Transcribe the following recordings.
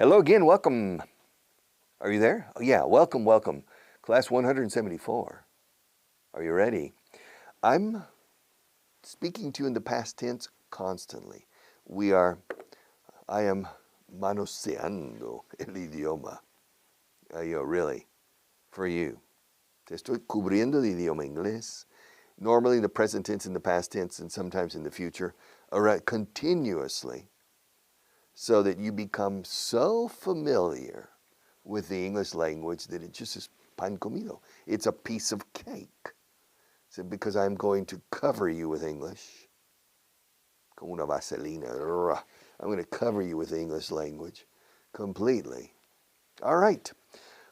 Hello again, welcome. Are you there? Oh, yeah, welcome, welcome. Class 174. Are you ready? I'm speaking to you in the past tense constantly. I am manoseando el idioma. Really, for you. Te estoy cubriendo el idioma inglés. Normally the present tense and the past tense and sometimes in the future are continuously, so that you become so familiar with the English language that it just is pan comido. It's a piece of cake. So because I'm going to cover you with English, como una vaselina, I'm going to cover you with the English language completely. All right.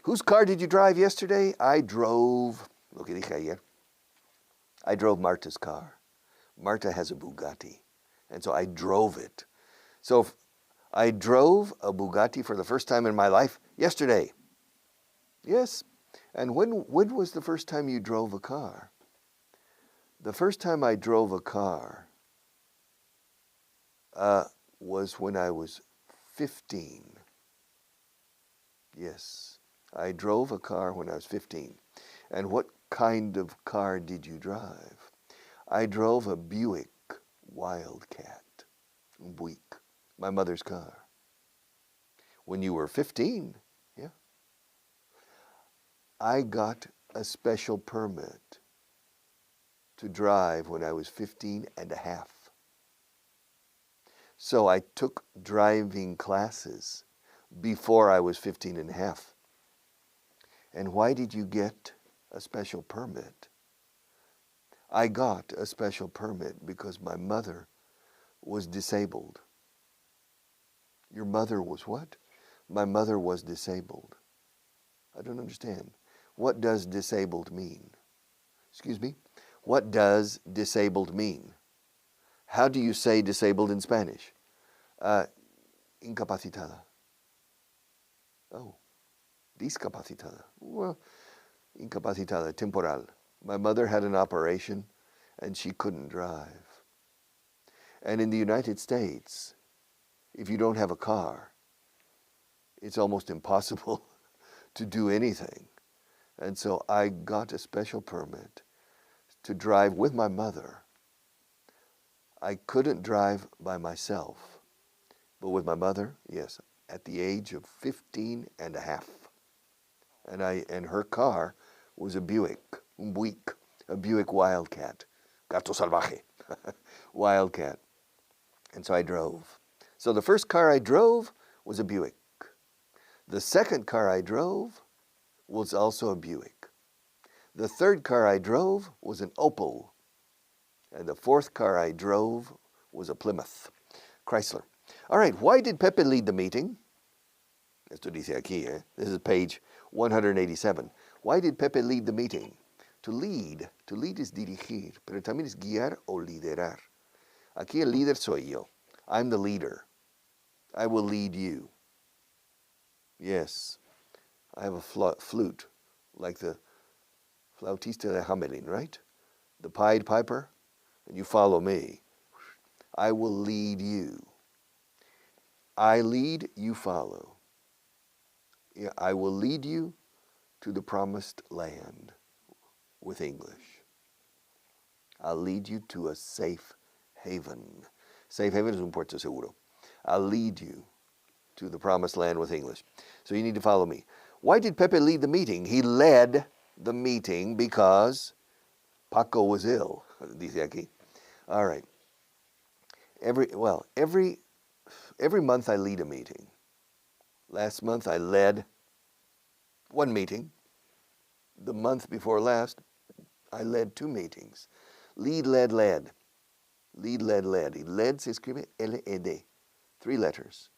Whose car did you drive yesterday? I drove, lo que dije ayer, I drove Marta's car. Marta has a Bugatti, and so I drove it. So I drove a Bugatti for the first time in my life yesterday. Yes. And when was the first time you drove a car? The first time I drove a car was when I was 15. Yes. I drove a car when I was 15. And what kind of car did you drive? I drove a Buick Wildcat. Buick. My mother's car. When you were 15, yeah. I got a special permit to drive when I was 15 and a half. So I took driving classes before I was 15 and a half. And why did you get a special permit? I got a special permit because my mother was disabled. Your mother was what? My mother was disabled. I don't understand. What does disabled mean? Excuse me? What does disabled mean? How do you say disabled in Spanish? Incapacitada. Oh, discapacitada. Well, incapacitada, temporal. My mother had an operation and she couldn't drive. And in the United States, if you don't have a car, it's almost impossible to do anything. And so I got a special permit to drive with my mother. I couldn't drive by myself, but with my mother, yes, at the age of 15 and a half. And her car was a Buick, a Buick Wildcat, gato salvaje, Wildcat. And so I drove. So the first car I drove was a Buick. The second car I drove was also a Buick. The third car I drove was an Opel. And the fourth car I drove was a Plymouth Chrysler. All right, why did Pepe lead the meeting? Esto dice aquí, eh? This is page 187. Why did Pepe lead the meeting? To lead is dirigir, pero también es guiar o liderar. Aquí el líder soy yo. I'm the leader. I will lead you. Yes, I have a flute, like the flautista de Hamelin, right? The Pied Piper, and you follow me. I will lead you. I lead, you follow. Yeah, I will lead you to the promised land with English. I'll lead you to a safe haven. Safe haven es un puerto seguro. I'll lead you to the promised land with English. So you need to follow me. Why did Pepe lead the meeting? He led the meeting because Paco was ill, dice aquí. All right. Every month I lead a meeting. Last month I led one meeting. The month before last, I led two meetings. Lead, led, led. Lead, led, led. Y led se escribe L-E-D. Three letters.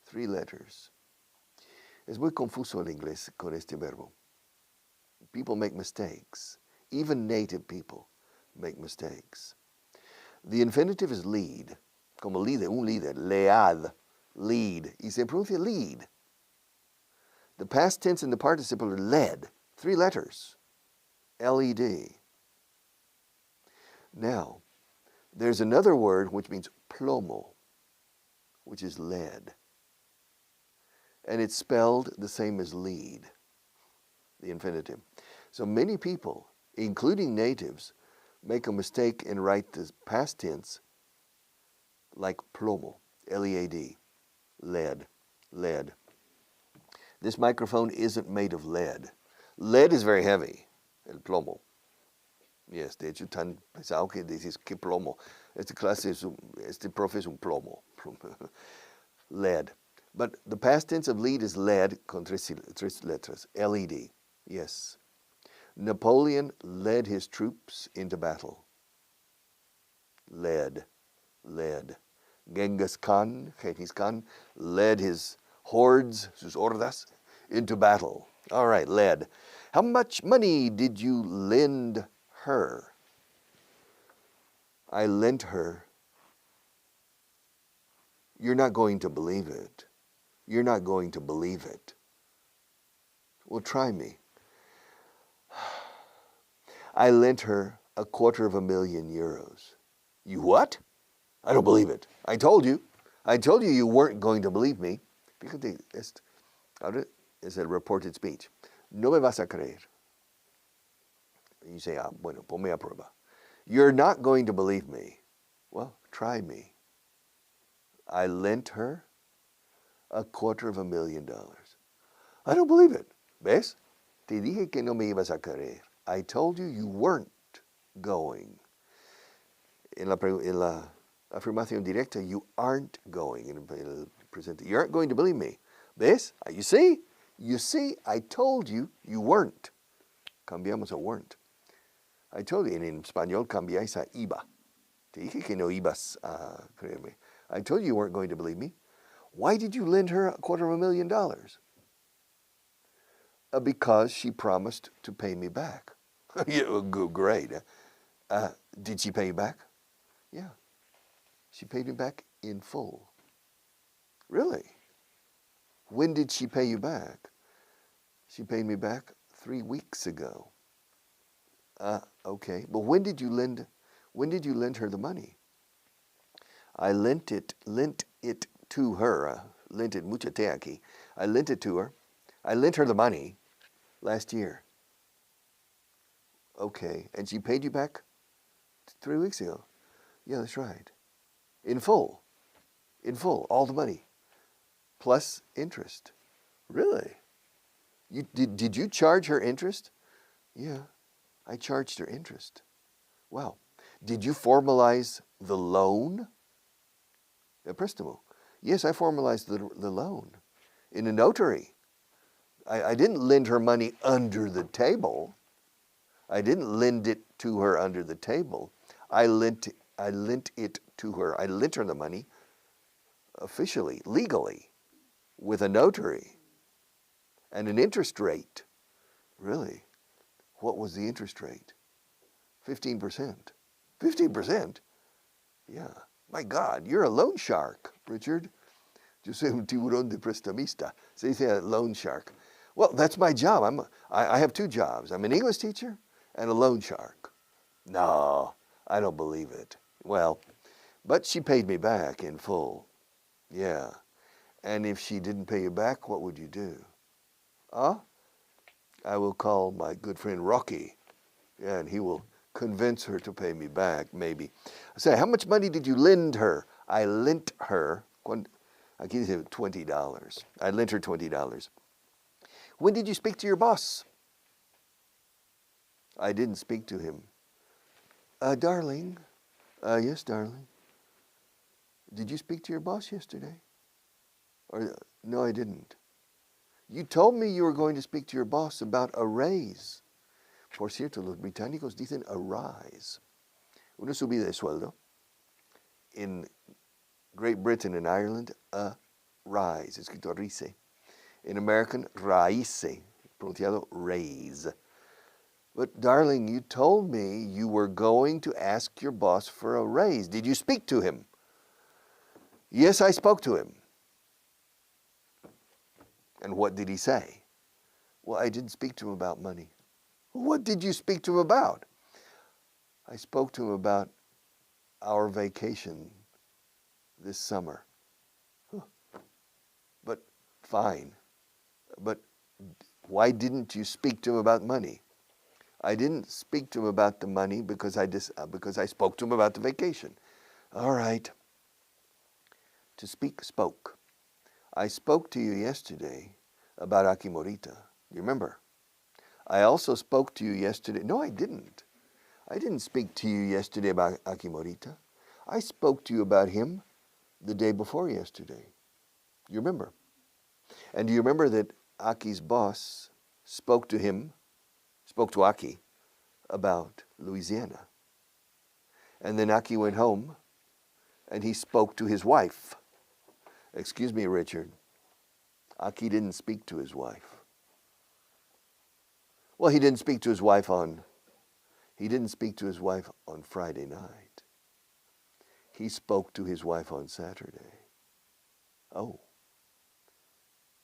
Three letters. Es muy confuso el inglés con este verbo. People make mistakes. Even native people make mistakes. The infinitive is lead. Como líder, un líder. Lead. Lead. Y se pronuncia lead. The past tense and the participle are led. Three letters. L-E-D. Now, there's another word which means plomo, which is lead. and it's spelled the same as lead, the infinitive. So many people, including natives, make a mistake and write the past tense like plomo, L-E-A-D, lead, lead. This microphone isn't made of lead. Lead is very heavy, el plomo. Yes, de hecho tan pesado que dices que plomo. Este profe es un plomo. Lead. But the past tense of lead is lead con tres letras, L-E-D. Yes. Napoleon led his troops into battle. Led, led. Genghis Khan, led his hordes, sus hordas, into battle. All right, led. How much money did you lend her? I lent her. You're not going to believe it. You're not going to believe it. Well, try me. I lent her €250,000. You what? I don't believe it. I told you. I told you you weren't going to believe me. Fíjate, es el reported speech. No me vas a creer. You say, bueno, ponme a prueba. You're not going to believe me. Well, try me. I lent her $250,000. I don't believe it. ¿Ves? Te dije que no me ibas a creer. I told you you weren't going. En la afirmación directa, you aren't going. En el presente, you aren't going to believe me. ¿Ves? You see? You see, I told you you weren't. Cambiamos a weren't. I told you, en español cambiáis a iba. Te dije que no ibas a creerme. I told you weren't going to believe me. Why did you lend her $250,000? Because she promised to pay me back. Yeah, great. Did she pay you back? Yeah. She paid me back in full. Really? When did she pay you back? She paid me back 3 weeks ago. Okay. But when did you lend her the money? I lent it to her. Lent it, mucha te aquí. I lent it to her. I lent her the money last year. Okay. And she paid you back 3 weeks ago? Yeah, that's right. In full. In full. All the money. Plus interest. Really? Did you charge her interest? Yeah, I charged her interest. Wow. Did you formalize the loan? El préstamo. Yes, I formalized the loan in a notary. I didn't lend her money under the table. I didn't lend it to her under the table. I lent it to her. I lent her the money officially, legally, with a notary and an interest rate. Really? What was the interest rate? 15%. 15%? Yeah. My God, you're a loan shark, Richard. Yo soy un tiburón de prestamista. Se dice a loan shark. Well, that's my job. I have 2 jobs. I'm an English teacher and a loan shark. No, I don't believe it. Well, but she paid me back in full. Yeah. And if she didn't pay you back, what would you do? I will call my good friend Rocky. Yeah, and he will convince her to pay me back, maybe. I say, how much money did you lend her? I lent her, aquí dice $20. I lent her $20. When did you speak to your boss? I didn't speak to him. Darling. Yes, darling. Did you speak to your boss yesterday? No, I didn't. You told me you were going to speak to your boss about a raise. Por cierto, los británicos dicen a rise. Una subida de sueldo. In Great Britain and Ireland, a rise, escrito rise. In American, raíce, pronunciado raise. But darling, you told me you were going to ask your boss for a raise. Did you speak to him? Yes, I spoke to him. And what did he say? Well, I didn't speak to him about money. What did you speak to him about? I spoke to him about our vacation this summer. But Fine. But why didn't you speak to him about money? I didn't speak to him about the money because I spoke to him about the vacation. All right. To speak, spoke. I spoke to you yesterday about Akimorita. You remember? I also spoke to you yesterday. No, I didn't. I didn't speak to you yesterday about Akimorita. I spoke to you about him the day before yesterday. You remember? And do you remember that Aki's boss spoke to Aki about Louisiana? And then Aki went home and he spoke to his wife. Excuse me, Richard. Aki didn't speak to his wife. Well, he didn't speak to his wife on Friday night. He spoke to his wife on Saturday. Oh.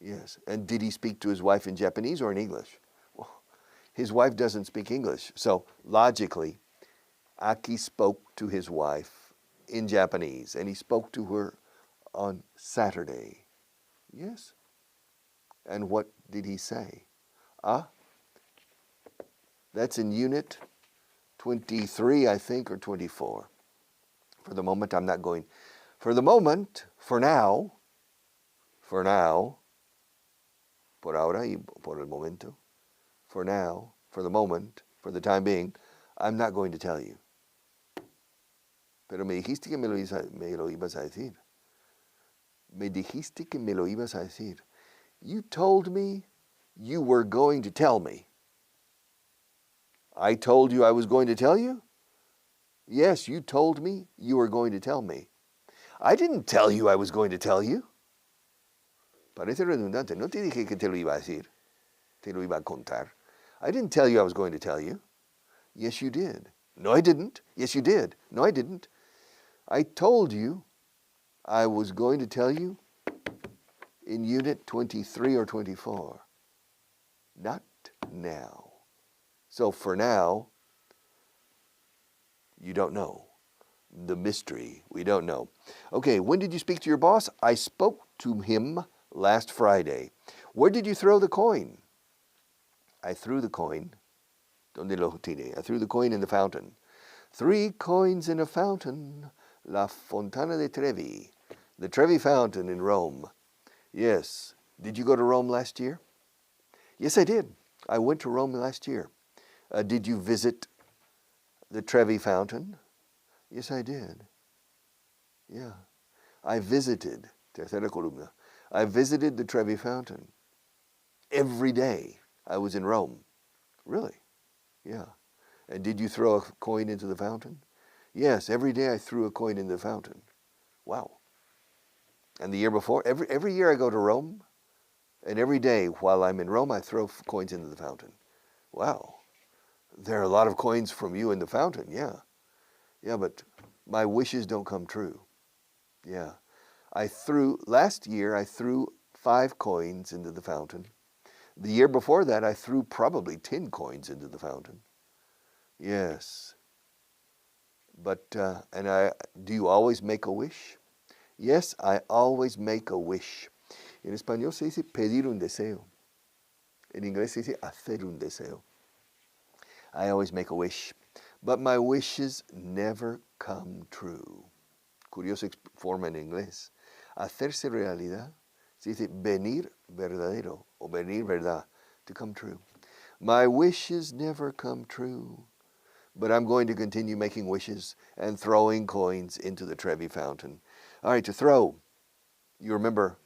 Yes. And did he speak to his wife in Japanese or in English? Well, his wife doesn't speak English. So logically, Aki spoke to his wife in Japanese, and he spoke to her on Saturday. Yes. And what did he say? That's in unit 23, I think, or 24. For the moment, I'm not going. For the moment, for now, por ahora y por el momento, for now, for the moment, for the time being, I'm not going to tell you. Pero me dijiste que me lo ibas a decir. Me dijiste que me lo ibas a decir. You told me you were going to tell me. I told you I was going to tell you? Yes, you told me you were going to tell me. I didn't tell you I was going to tell you. Parece redundante. No te dije que te lo iba a decir. Te lo iba a contar. I didn't tell you I was going to tell you. Yes, you did. No, I didn't. Yes, you did. No, I didn't. I told you I was going to tell you in unit 23 or 24. Not now. So for now, you don't know. The mystery, we don't know. Okay, when did you speak to your boss? I spoke to him last Friday. Where did you throw the coin? I threw the coin. Donde lo tiré? I threw the coin in the fountain. 3 coins in a fountain. La Fontana de Trevi. The Trevi Fountain in Rome. Yes. Did you go to Rome last year? Yes, I did. I went to Rome last year. Did you visit the Trevi Fountain? Yes, I did. Yeah. I visited, tercera columna, I visited the Trevi Fountain. Every day I was in Rome. Really? Yeah. And did you throw a coin into the fountain? Yes, every day I threw a coin into the fountain. Wow. And the year before, every year I go to Rome, and every day while I'm in Rome, I throw coins into the fountain. Wow. There are a lot of coins from you in the fountain, yeah. Yeah, but my wishes don't come true. Yeah. Last year, I threw 5 coins into the fountain. The year before that, I threw probably 10 coins into the fountain. Yes. But, do you always make a wish? Yes, I always make a wish. En español se dice pedir un deseo. En inglés se dice hacer un deseo. I always make a wish. But my wishes never come true. Curiosa forma en inglés. Hacerse realidad se dice venir verdadero o venir verdad, to come true. My wishes never come true. But I'm going to continue making wishes and throwing coins into the Trevi Fountain. All right, to throw. You remember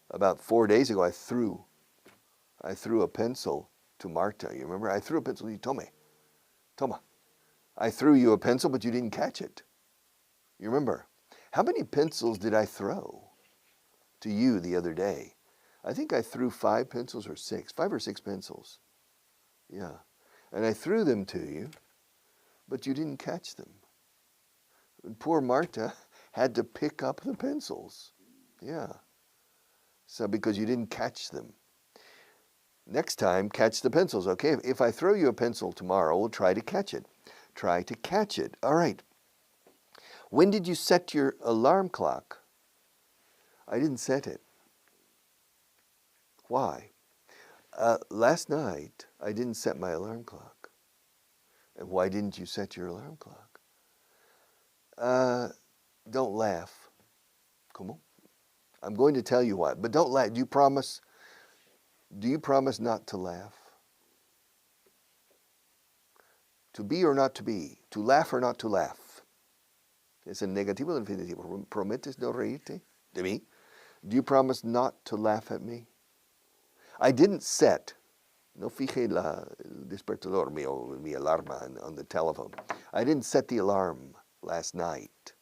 about 4 days ago I threw a pencil to Marta. You remember? I threw a pencil. Toma. I threw you a pencil, but you didn't catch it. You remember? How many pencils did I throw to you the other day? I think I threw 5 pencils or 6, 5 or 6 pencils. Yeah. And I threw them to you, but you didn't catch them. And poor Marta had to pick up the pencils. Yeah. So because you didn't catch them. Next time, catch the pencils, okay? If I throw you a pencil tomorrow, we'll try to catch it. Try to catch it. All right. When did you set your alarm clock? I didn't set it. Why? Last night, I didn't set my alarm clock. And why didn't you set your alarm clock? Don't laugh. Come on. I'm going to tell you why, but don't laugh. Do you promise not to laugh? To be or not to be? To laugh or not to laugh? Es el negativo del infinitivo. ¿Prometes no reírte de mí? Do you promise not to laugh at me? I didn't set, no fije el despertador, mi alarma on the telephone. I didn't set the alarm last night.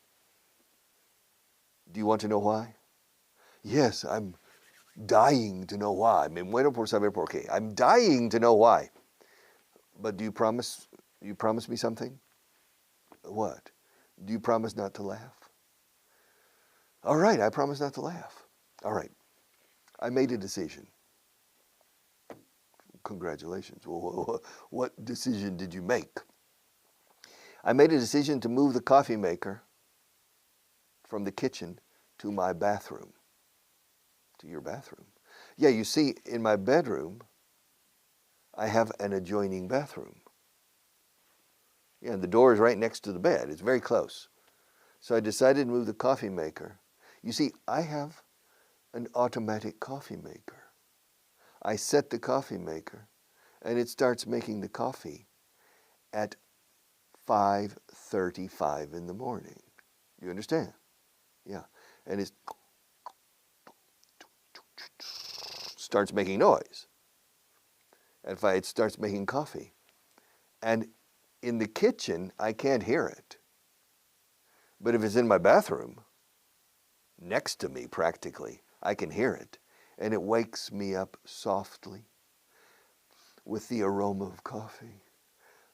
Do you want to know why? Yes, I'm dying to know why. Me muero por saber por qué. I'm dying to know why. But do you promise me something? What? Do you promise not to laugh? All right, I promise not to laugh. All right. I made a decision. Congratulations. What decision did you make? I made a decision to move the coffee maker from the kitchen to my bathroom. To your bathroom. Yeah, you see, in my bedroom, I have an adjoining bathroom. Yeah, and the door is right next to the bed. It's very close. So I decided to move the coffee maker. You see, I have an automatic coffee maker. I set the coffee maker, and it starts making the coffee at 5:35 in the morning. You understand? Yeah. And it starts making noise. And it starts making coffee. And in the kitchen, I can't hear it. But if it's in my bathroom, next to me practically, I can hear it. And it wakes me up softly with the aroma of coffee.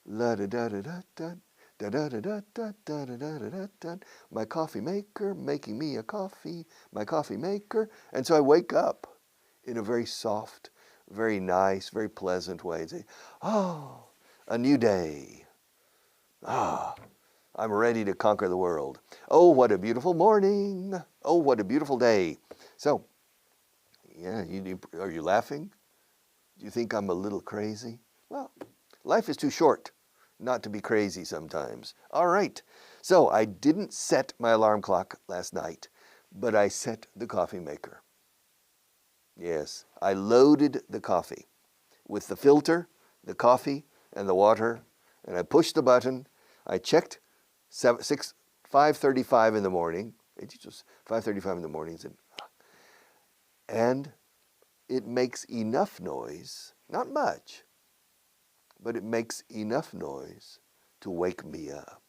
La da da da da da da da da da da da da da da da. My coffee maker making me a coffee. My coffee maker. And so I wake up in a very soft, very nice, very pleasant way and say, oh, a new day. Ah, I'm ready to conquer the world. Oh, what a beautiful morning. Oh, what a beautiful day. So, yeah, are you laughing? Do you think I'm a little crazy? Well, life is too short not to be crazy sometimes. All right. So I didn't set my alarm clock last night, but I set the coffee maker. Yes, I loaded the coffee with the filter, the coffee, and the water, and I pushed the button. I checked 5:35 in the morning. It's just 5:35 in the morning, and it makes enough noise, not much, but it makes enough noise to wake me up.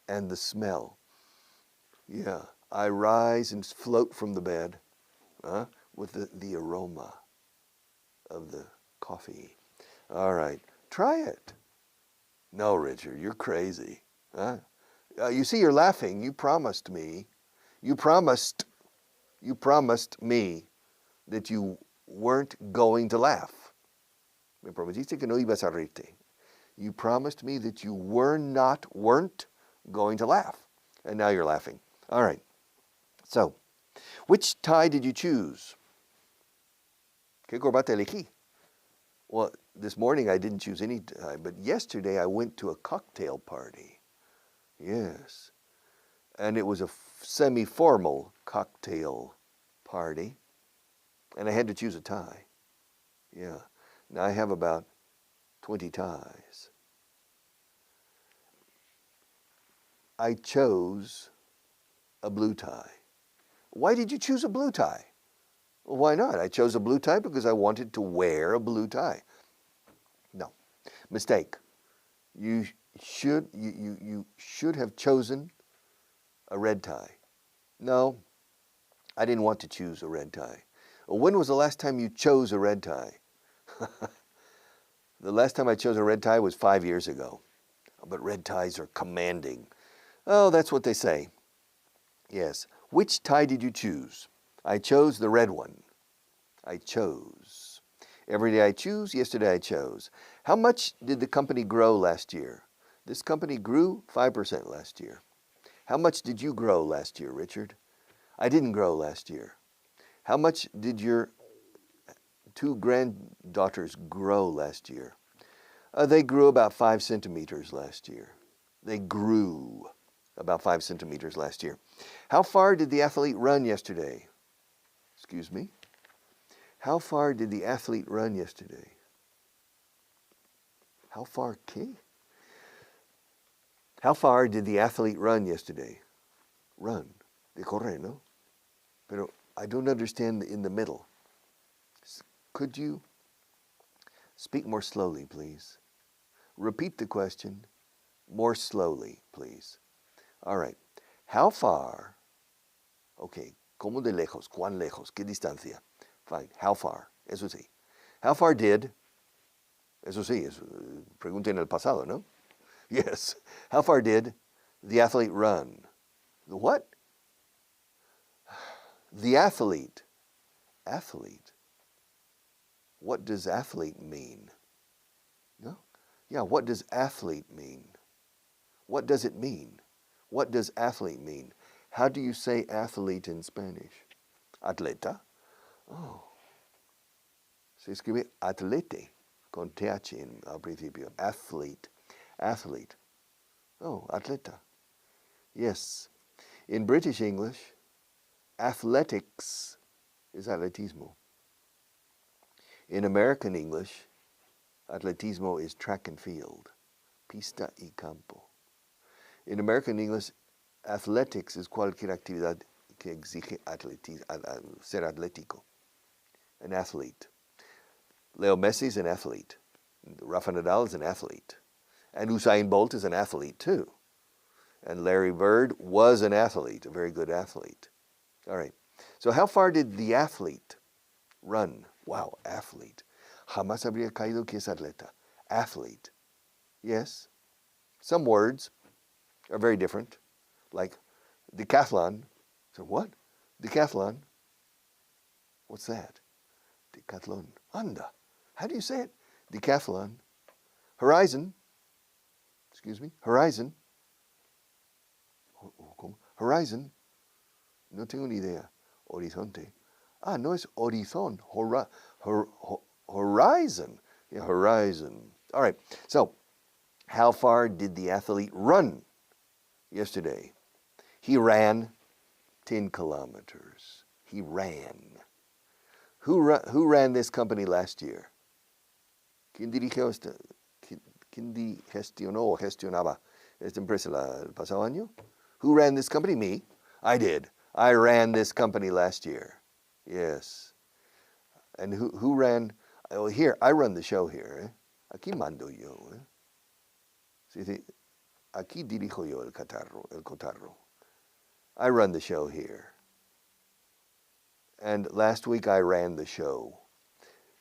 And the smell, yeah, I rise and float from the bed with the aroma of the coffee. All right, try it. No, Richard, you're crazy. Huh? You see, you're laughing. You promised me that you weren't going to laugh. Me prometiste que no ibas a reírte. You promised me that you weren't going to laugh. And now you're laughing. All right. So, which tie did you choose? ¿Qué corbata elegí? Well, this morning I didn't choose any tie, but yesterday I went to a cocktail party. Yes. And it was a semi-formal cocktail party. And I had to choose a tie. Yeah. Now I have about 20 ties. I chose a blue tie. Why did you choose a blue tie? Well, why not? I chose a blue tie because I wanted to wear a blue tie. No. Mistake. You should have chosen a red tie. No, I didn't want to choose a red tie. Well, when was the last time you chose a red tie? The last time I chose a red tie was 5 years ago. But red ties are commanding. Oh, that's what they say. Yes. Which tie did you choose? I chose the red one. I chose. Every day I choose, yesterday I chose. How much did the company grow last year? This company grew 5% last year. How much did you grow last year, Richard? I didn't grow last year. How much did your two granddaughters grow last year? They grew about 5 centimeters last year. They grew about 5 centimeters last year. How far did the athlete run yesterday? Excuse me. How far did the athlete run yesterday? How far, ¿qué? How far did the athlete run yesterday? Run. De correr, ¿no? Pero I don't understand in the middle. Could you speak more slowly, please? Repeat the question more slowly, please. All right. How far? Okay. ¿Cómo de lejos? ¿Cuán lejos? ¿Qué distancia? Fine. How far? Eso sí. How far did? Eso sí, es pregunta en el pasado, ¿no? Yes. How far did the athlete run? The what? The athlete. Athlete. What does athlete mean? No? Yeah, what does athlete mean? What does it mean? What does athlete mean? How do you say athlete in Spanish? Atleta. Oh. Se escribe atlete con TH al principio. Athlete. Athlete. Oh, atleta. Yes. In British English, athletics is atletismo. In American English, atletismo is track and field. Pista y campo. In American English, athletics is cualquier actividad que exige ser atlético. An athlete. Leo Messi is an athlete. Rafa Nadal is an athlete. And Usain Bolt is an athlete too. And Larry Bird was an athlete, a very good athlete. All right. So how far did the athlete run? Wow, athlete. Jamás habría caído que es atleta. Athlete. Yes. Some words are very different. Like decathlon. So what? Decathlon. What's that? Decathlon. Anda. How do you say it? Decathlon. Horizon. Excuse me. Horizon. Horizon. No tengo ni idea. Horizonte. Ah, no es horizon. Horizon. Yeah, horizon. All right. So, how far did the athlete run yesterday? He ran 10 kilometers. He ran. Who ran this company last year? ¿Quién gestionó o gestionaba esta empresa el pasado año? Who ran this company? Me. I did. I ran this company last year. Yes. And who ran? Oh, here, I run the show here. Aquí mando yo. Sí, aquí dirijo yo el cotarro. I run the show here. And last week I ran the show.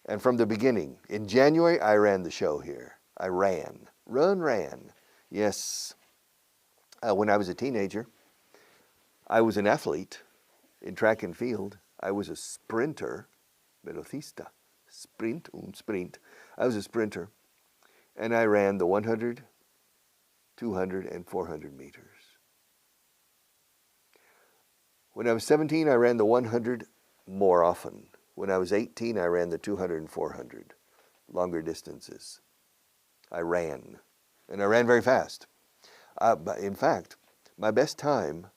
And from the beginning, in January, I ran the show here. I ran. Ran. Yes. When I was a teenager, I was an athlete in track and field. I was a sprinter, velocista. Sprint. I was a sprinter. And I ran the 100, 200, and 400 meters. When I was 17, I ran the 100 more often. When I was 18, I ran the 200 and 400, longer distances. I ran, and I ran very fast. But in fact, my best time,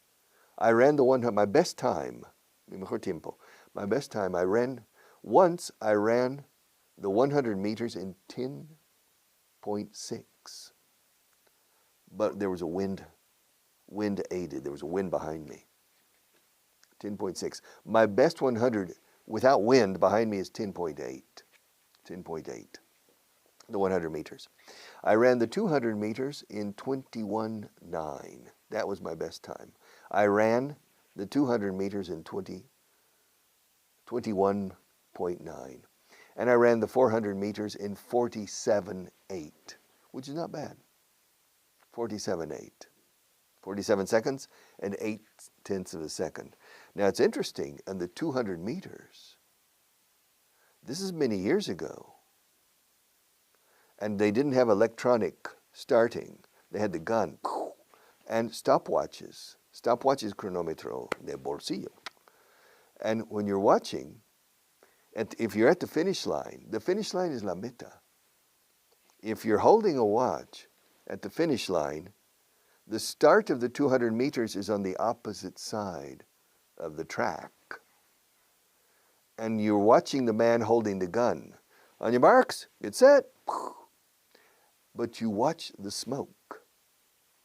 I ran the 100, my best time, mi mejor tiempo, my best time, I ran the 100 meters in 10.6. But there was a wind aided, there was a wind behind me. 10.6. My best 100 without wind behind me is 10.8. 10.8. The 100 meters. I ran the 200 meters in 21.9. That was my best time. I ran the 200 meters in 21.9. And I ran the 400 meters in 47.8, which is not bad. 47.8. 47 seconds and 8/10 of a second. Now it's interesting, on the 200 meters, this is many years ago, and they didn't have electronic starting. They had the gun and stopwatches. Stopwatch is cronómetro de bolsillo. And when you're watching, If you're at the finish line is la meta. If you're holding a watch at the finish line, the start of the 200 meters is on the opposite side of the track. And you're watching the man holding the gun. On your marks, get set. But you watch the smoke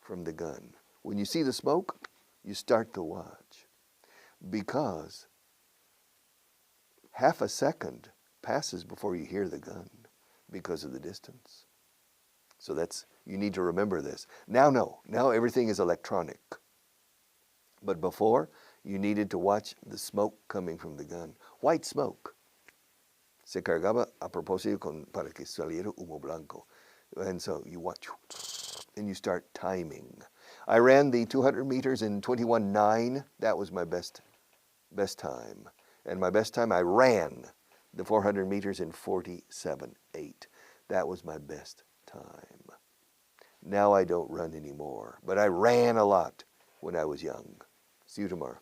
from the gun. When you see the smoke, you start the watch. Because half a second passes before you hear the gun because of the distance. So you need to remember this. Now, no. Now everything is electronic. But before, you needed to watch the smoke coming from the gun. White smoke. Se cargaba a propósito para que saliera humo blanco. And so you watch, and you start timing. I ran the 200 meters in 21:9. That was my best time. And my best time, I ran the 400 meters in 47:8. That was my best time. Now I don't run anymore, but I ran a lot when I was young. See you tomorrow.